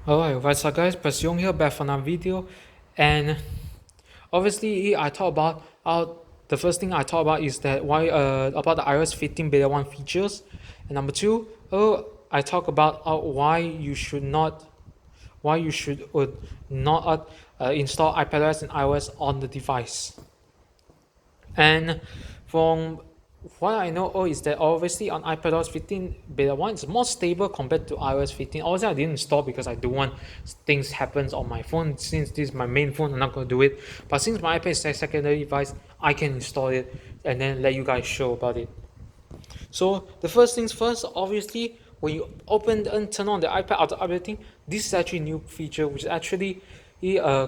Alright, what's up guys, Presley Yong here, back for another video. And obviously I talk about the first thing I talk about is that why about the iOS 15 beta 1 features. And number two, I talk about why you should not install iPadOS and iOS on the device. And from what I know is that obviously on iPadOS 15 beta 1 it's more stable compared to iOS 15. Obviously I didn't install because I don't want things happens on my phone. Since this is my main phone, I'm not going to do it. But since my iPad is a secondary device, I can install it and then let you guys show about it. So the first things first, obviously when you open and turn on the iPad after updating, this is actually a new feature which is actually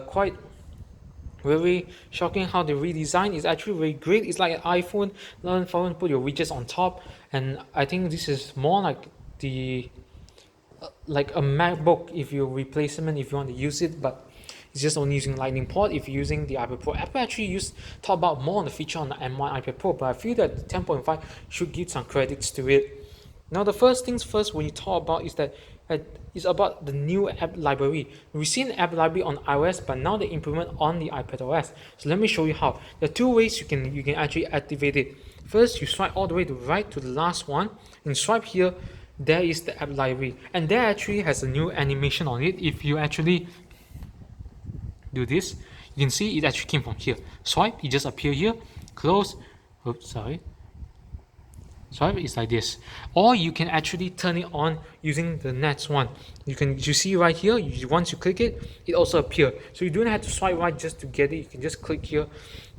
quite very shocking. How the redesign is actually very great. It's like an iPhone, learn phone, put your widgets on top, and I think this is more like the like a MacBook if you replacement if you want to use it, but it's just only using Lightning port. If you're using the iPad Pro, Apple actually talk about more on the feature on the M1 iPad Pro, but I feel that 10.5 should give some credits to it. Now the first things first when you talk about is that it's about the new app library. We've seen app library on iOS, but now they implement on the iPadOS. So let me show you how. There are two ways you can actually activate it. First, you swipe all the way to the right to the last one, and swipe here. There is the app library, and there actually has a new animation on it. If you actually do this, you can see it actually came from here. Swipe, it just appear here. Close. Oops, sorry. Swipe is like this, or you can actually turn it on using the next one. You see right here, once you click it, it also appear. So you don't have to swipe right just to get it. You can just click here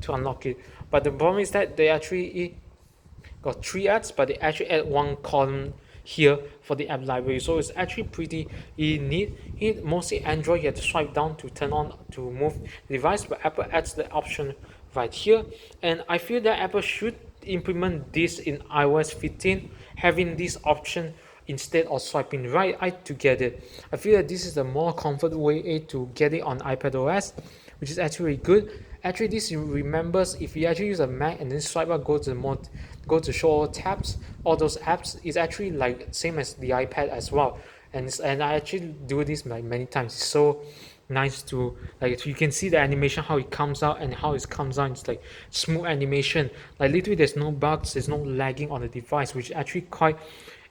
to unlock it. But the problem is that they actually got 3 ads, but they actually add one column here for the app library. So it's actually pretty neat. Mostly Android, you have to swipe down to turn on to move the device, but Apple adds the option right here. And I feel that Apple should implement this in iOS 15, having this option instead of swiping right to get it. I feel that this is the more comfort way to get it on iPadOS, which is actually good. Actually, this remembers if you actually use a Mac and then swipe up, go to show all tabs, all those apps, is actually like same as the iPad as well. And I actually do this like many times. It's so nice to like you can see the animation how it comes out and how it comes out. It's like smooth animation, like literally there's no bugs, there's no lagging on the device, which is actually quite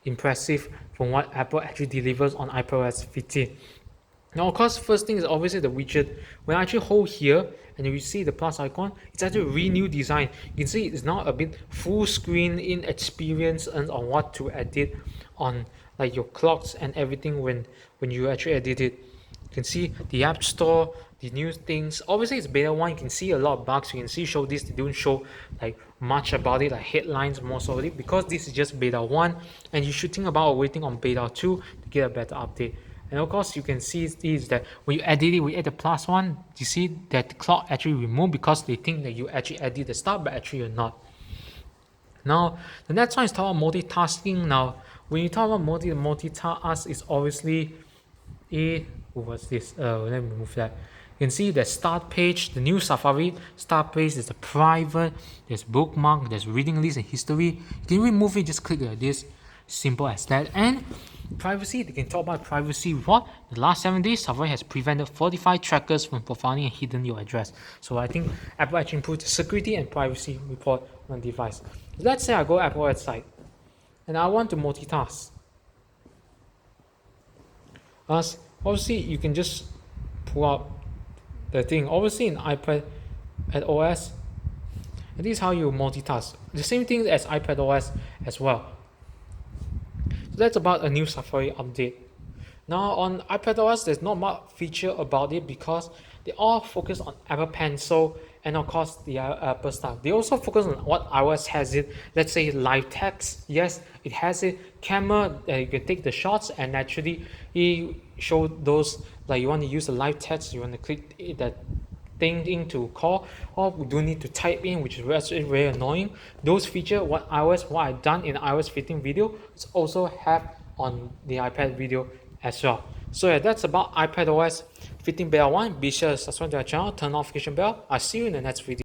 impressive from what Apple actually delivers on iPadOS 15. Now of course, first thing is obviously the widget. When I actually hold here and you see the plus icon, it's actually a renewed design. You can see it's now a bit full screen in experience and on what to edit on like your clocks and everything when you actually edit it. You can see the App Store, the new things. Obviously, it's beta 1. You can see a lot of bugs. You can see show this. They don't show like much about it, like headlines most of it, because this is just beta 1. And you should think about waiting on beta 2 to get a better update. And of course, you can see is that when you edit it, we add the plus one. You see that the clock actually removed because they think that you actually edit the stuff, but actually you're not. Now, the next one is talking about multitasking. Now, when you talk about multitask, is obviously what's this? Let me move that. You can see the start page, the new Safari start page is the private, there's bookmark, there's reading list and history. You can remove it, just click like this, simple as that. And privacy, they can talk about privacy report. The last 7 days, Safari has prevented 45 trackers from profiling and hidden your address. So I think Apple actually improved the security and privacy report on the device. Let's say I go to Apple website and I want to multitask. Obviously, you can just pull up the thing. Obviously, in iPadOS, this is how you multitask. The same thing as iPadOS as well. So that's about a new Safari update. Now on iPadOS, there's not much feature about it because they all focus on Apple Pencil and of course the Apple stuff. They also focus on what iOS has it. Let's say live text. Yes, it has it. Camera, you can take the shots and actually show those, like you want to use the live text, you want to click that thing into call, or we do need to type in, which is actually very annoying. Those features, what I've done in iOS 15 video, it's also have on the iPad video as well. So yeah, that's about iPadOS 15 beta 1. Be sure to subscribe to our channel, turn on notification bell. I'll see you in the next video.